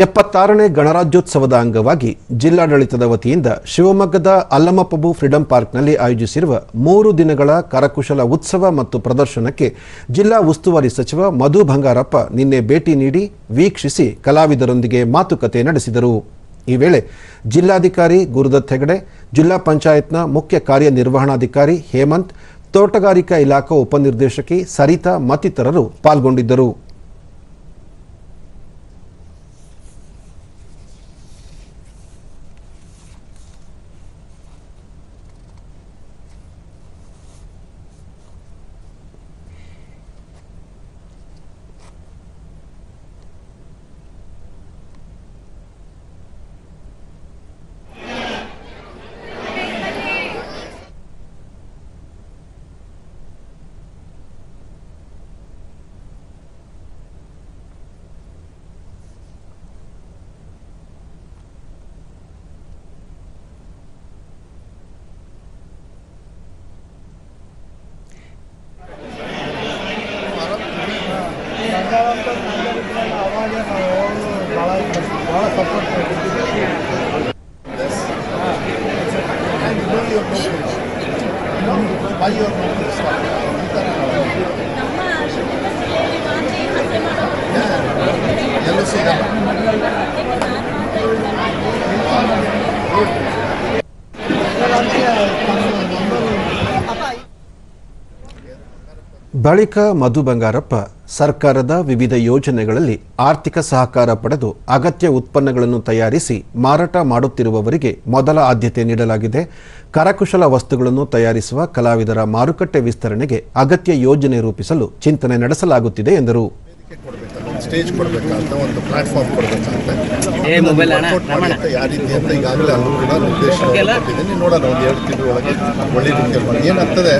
76ನೇ ಗಣರಾಜ್ಯೋತ್ಸವದ ಅಂಗವಾಗಿ ಜಿಲ್ಲಾಡಳಿತದ ವತಿಯಿಂದ ಶಿವಮೊಗ್ಗದ ಅಲ್ಲಮಪ್ರಭು ಫ್ರೀಡಂ ಪಾರ್ಕ್ನಲ್ಲಿ ಆಯೋಜಿಸಿರುವ 3 ದಿನಗಳ ಕರಕುಶಲ ಉತ್ಸವ ಮತ್ತು ಪ್ರದರ್ಶನಕ್ಕೆ ಜಿಲ್ಲಾ ಉಸ್ತುವಾರಿ ಸಚಿವ ಮಧು ಬಂಗಾರಪ್ಪ ನಿನ್ನೆ ಭೇಟಿ ನೀಡಿ ವೀಕ್ಷಿಸಿ ಕಲಾವಿದರೊಂದಿಗೆ ಮಾತುಕತೆ ನಡೆಸಿದರು. ಈ ವೇಳೆ ಜಿಲ್ಲಾಧಿಕಾರಿ ಗುರುದತ್ ಹೆಗಡೆ, ಜಿಲ್ಲಾ ಪಂಚಾಯತ್ನ ಮುಖ್ಯ ಕಾರ್ಯನಿರ್ವಹಣಾಧಿಕಾರಿ ಹೇಮಂತ್, ತೋಟಗಾರಿಕಾ ಇಲಾಖಾ ಉಪನಿರ್ದೇಶಕಿ ಸರಿತಾ ಮತ್ತಿತರರು ಪಾಲ್ಗೊಂಡಿದ್ದರು. ಬಳಿಕ ಮಧು ಬಂಗಾರಪ್ಪ ಸರ್ಕಾರದ ವಿವಿಧ ಯೋಜನೆಗಳಲ್ಲಿ ಆರ್ಥಿಕ ಸಹಕಾರ ಪಡೆದು ಅಗತ್ಯ ಉತ್ಪನ್ನಗಳನ್ನು ತಯಾರಿಸಿ ಮಾರಾಟ ಮಾಡುತ್ತಿರುವವರಿಗೆ ಮೊದಲ ಆದ್ಯತೆ ನೀಡಲಾಗಿದೆ. ಕರಕುಶಲ ವಸ್ತುಗಳನ್ನು ತಯಾರಿಸುವ ಕಲಾವಿದರ ಮಾರುಕಟ್ಟೆ ವಿಸ್ತರಣೆಗೆ ಅಗತ್ಯ ಯೋಜನೆ ರೂಪಿಸಲು ಚಿಂತನೆ ನಡೆಸಲಾಗುತ್ತಿದೆ ಎಂದರು. ಸ್ಟೇಜ್ ಕೊಡಬೇಕಂತ ಒಂದು ಪ್ಲಾಟ್ಫಾರ್ಮ್ ಕೊಡಬೇಕಂತ ಯಾವ ರೀತಿ ಅಂತ ಈಗಾಗಲೇ ಅಲ್ಲೂ ಕೂಡ ಉದ್ದೇಶ ಕೊಟ್ಟಿದ್ದೀನಿ. ನೋಡೋಣ, ಒಂದು 2 ತಿಂಗಳ ಒಳಗೆ ಒಳ್ಳೆ ರೀತಿಯಲ್ಲಿ ಮಾಡಿ ಏನಾಗ್ತದೆ,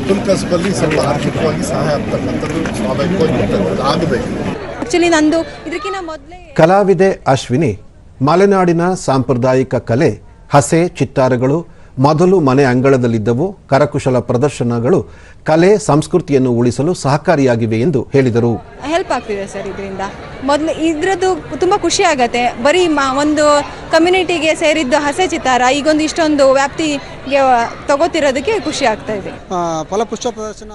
ಫುಲ್ ಕಸಬಲ್ಲಿ ಸ್ವಲ್ಪ ಆರ್ಥಿಕವಾಗಿ ಸಹಾಯ ಆಗ್ತಕ್ಕಂಥದ್ದು ಸ್ವಾಭಾವಿಕವಾಗಿ ಆಗಬೇಕು. ಕಲಾವಿದೆ ಅಶ್ವಿನಿ ಮಲೆನಾಡಿನ ಸಾಂಪ್ರದಾಯಿಕ ಕಲೆ ಹಸೆ ಚಿತ್ತಾರಗಳು ಮೊದಲು ಮನೆ ಅಂಗಳದಲ್ಲಿದ್ದವು. ಕರಕುಶಲ ಪ್ರದರ್ಶನಗಳು ಕಲೆ ಸಂಸ್ಕೃತಿಯನ್ನು ಉಳಿಸಲು ಸಹಕಾರಿಯಾಗಿವೆ ಎಂದು ಹೇಳಿದರು. ಹೆಲ್ಪ್ ಆಗ್ತಿದೆ ಸರ್, ಇದರಿಂದ ಮೊದಲು ಇದ್ರದ್ದು ತುಂಬ ಖುಷಿ ಆಗತ್ತೆ. ಬರೀ ಒಂದು ಕಮ್ಯುನಿಟಿಗೆ ಸೇರಿದ್ದು ಹಸೆ ಚಿತ್ತಾರ ಈಗೊಂದು ಇಷ್ಟೊಂದು ವ್ಯಾಪ್ತಿಗೆ ತಗೋತಿರೋದಕ್ಕೆ ಖುಷಿ ಆಗ್ತಾ ಇದೆ. ಫಲಪುಷ್ಪ ಪ್ರದರ್ಶನ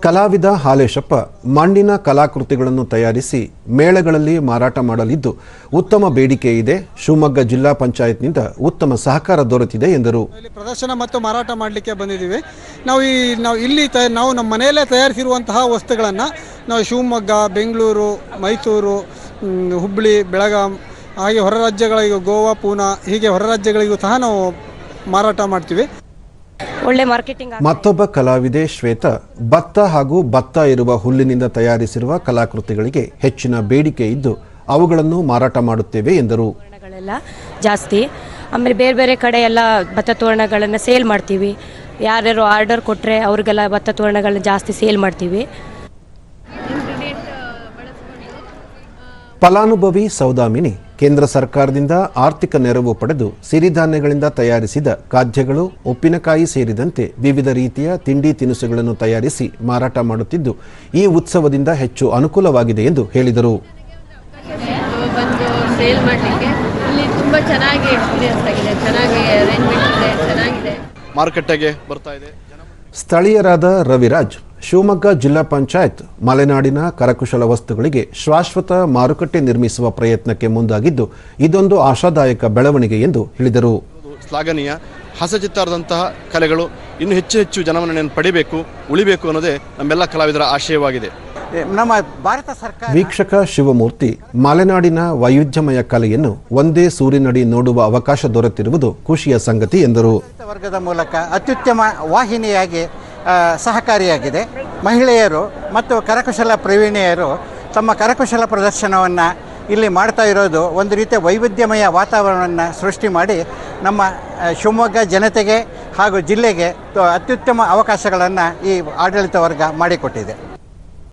ಕಲಾವಿದ ಹಾಲೇಶಪ್ಪ ಮಣ್ಣಿನ ಕಲಾಕೃತಿಗಳನ್ನು ತಯಾರಿಸಿ ಮೇಳಗಳಲ್ಲಿ ಮಾರಾಟ ಮಾಡಲಿದ್ದು ಉತ್ತಮ ಬೇಡಿಕೆ ಇದೆ. ಶಿವಮೊಗ್ಗ ಜಿಲ್ಲಾ ಪಂಚಾಯತ್ನಿಂದ ಉತ್ತಮ ಸಹಕಾರ ದೊರೆತಿದೆ ಎಂದರು. ಪ್ರದರ್ಶನ ಮತ್ತು ಮಾರಾಟ ಮಾಡಲಿಕ್ಕೆ ಬಂದಿದ್ದೀವಿ. ನಾವು ನಮ್ಮ ಮನೆಯಲ್ಲೇ ತಯಾರಿಸಿರುವಂತಹ ವಸ್ತುಗಳನ್ನು ನಾವು ಶಿವಮೊಗ್ಗ, ಬೆಂಗಳೂರು, ಮೈಸೂರು, ಹುಬ್ಬಳ್ಳಿ, ಬೆಳಗಾಂ ಹಾಗೆ ಹೊರ ರಾಜ್ಯಗಳಿಗೂ ಗೋವಾ, ಪೂನಾ ಹೀಗೆ ಹೊರ ರಾಜ್ಯಗಳಿಗೂ ಸಹ ನಾವು ಮಾರಾಟ ಮಾಡ್ತೀವಿ. ಒಳ್ಳೆ ಮಾರ್ಕೆಟಿಂಗ್. ಮತ್ತೊಬ್ಬ ಕಲಾವಿದೆ ಶ್ವೇತಾ ಭತ್ತ ಹಾಗೂ ಭತ್ತ ಇರುವ ಹುಲ್ಲಿನಿಂದ ತಯಾರಿಸಿರುವ ಕಲಾಕೃತಿಗಳಿಗೆ ಹೆಚ್ಚಿನ ಬೇಡಿಕೆ ಇದ್ದು ಅವುಗಳನ್ನು ಮಾರಾಟ ಮಾಡುತ್ತೇವೆ ಎಂದರು. ಜಾಸ್ತಿ ಆಮೇಲೆ ಬೇರೆ ಬೇರೆ ಕಡೆ ಎಲ್ಲ ಭತ್ತ ತೋರಣಗಳನ್ನು ಸೇಲ್ ಮಾಡ್ತೀವಿ. ಯಾರ್ಯಾರು ಆರ್ಡರ್ ಕೊಟ್ಟರೆ ಅವ್ರಿಗೆಲ್ಲ ಭತ್ತ ತೋರಣಗಳನ್ನ ಜಾಸ್ತಿ ಸೇಲ್ ಮಾಡ್ತೀವಿ. ಫಲಾನುಭವಿ ಸೌದಾಮಿನಿ ಕೇಂದ್ರ ಸರ್ಕಾರದಿಂದ ಆರ್ಥಿಕ ನೆರವು ಪಡೆದು ಸಿರಿಧಾನ್ಯಗಳಿಂದ ತಯಾರಿಸಿದ ಖಾದ್ಯಗಳು, ಉಪ್ಪಿನಕಾಯಿ ಸೇರಿದಂತೆ ವಿವಿಧ ರೀತಿಯ ತಿಂಡಿ ತಿನಿಸುಗಳನ್ನು ತಯಾರಿಸಿ ಮಾರಾಟ ಮಾಡುತ್ತಿದ್ದು ಈ ಉತ್ಸವದಿಂದ ಹೆಚ್ಚು ಅನುಕೂಲವಾಗಿದೆ ಎಂದು ಹೇಳಿದರು. ಸೇಲ್ ಮಾಡಲಿಕ್ಕೆ ಇಲ್ಲಿ ತುಂಬಾ ಚೆನ್ನಾಗಿ ಎಕ್ಸ್ಪೀರಿಯನ್ಸ್ ಆಗಿದೆ, ಚೆನ್ನಾಗಿ ಅರೇಂಜ್ಮೆಂಟ್ ಇದೆ, ಚೆನ್ನಾಗಿದೆ. ಮಾರುಕಟ್ಟೆಗೆ ಬರ್ತಾ ಇದೆ. ಸ್ಥಳೀಯರಾದ ರವಿರಾಜ್ ಶಿವಮೊಗ್ಗ ಜಿಲ್ಲಾ ಪಂಚಾಯತ್ ಮಲೆನಾಡಿನ ಕರಕುಶಲ ವಸ್ತುಗಳಿಗೆ ಶಾಶ್ವತ ಮಾರುಕಟ್ಟೆ ನಿರ್ಮಿಸುವ ಪ್ರಯತ್ನಕ್ಕೆ ಮುಂದಾಗಿದ್ದು ಇದೊಂದು ಆಶಾದಾಯಕ ಬೆಳವಣಿಗೆ ಎಂದು ಹೇಳಿದರು. ಶ್ಲಾಘನೀಯ. ಹಸಚಿತ್ತಾರದಂತಹ ಕಲೆಗಳು ಇನ್ನೂ ಹೆಚ್ಚು ಜನಮನ್ನಣೆಯನ್ನು ಪಡೆಯಬೇಕು, ಉಳಿಬೇಕು ಅನ್ನೋದೇ ನಮ್ಮೆಲ್ಲ ಕಲಾವಿದರ ಆಶಯವಾಗಿದೆ. ನಮ್ಮ ಭಾರತ ಸರ್ಕಾರ ವೀಕ್ಷಕ ಶಿವಮೂರ್ತಿ ಮಲೆನಾಡಿನ ವೈವಿಧ್ಯಮಯ ಕಲೆಯನ್ನು ಒಂದೇ ಸೂರಿನಡಿ ನೋಡುವ ಅವಕಾಶ ದೊರೆತಿರುವುದು ಖುಷಿಯ ಸಂಗತಿ ಎಂದರು. ವರ್ಗದ ಮೂಲಕ ಅತ್ಯುತ್ತಮ ವಾಹಿನಿಯಾಗಿ ಸಹಕಾರಿಯಾಗಿದೆ. ಮಹಿಳೆಯರು ಮತ್ತು ಕರಕುಶಲ ಪ್ರವೀಣೆಯರು ತಮ್ಮ ಕರಕುಶಲ ಪ್ರದರ್ಶನವನ್ನು ಇಲ್ಲಿ ಮಾಡ್ತಾ ಇರೋದು ಒಂದು ರೀತಿಯ ವೈವಿಧ್ಯಮಯ ವಾತಾವರಣವನ್ನು ಸೃಷ್ಟಿ ಮಾಡಿ ನಮ್ಮ ಶಿವಮೊಗ್ಗ ಜನತೆಗೆ ಹಾಗೂ ಜಿಲ್ಲೆಗೆ ಅತ್ಯುತ್ತಮ ಅವಕಾಶಗಳನ್ನು ಈ ಆಡಳಿತ ವರ್ಗ ಮಾಡಿಕೊಟ್ಟಿದೆ.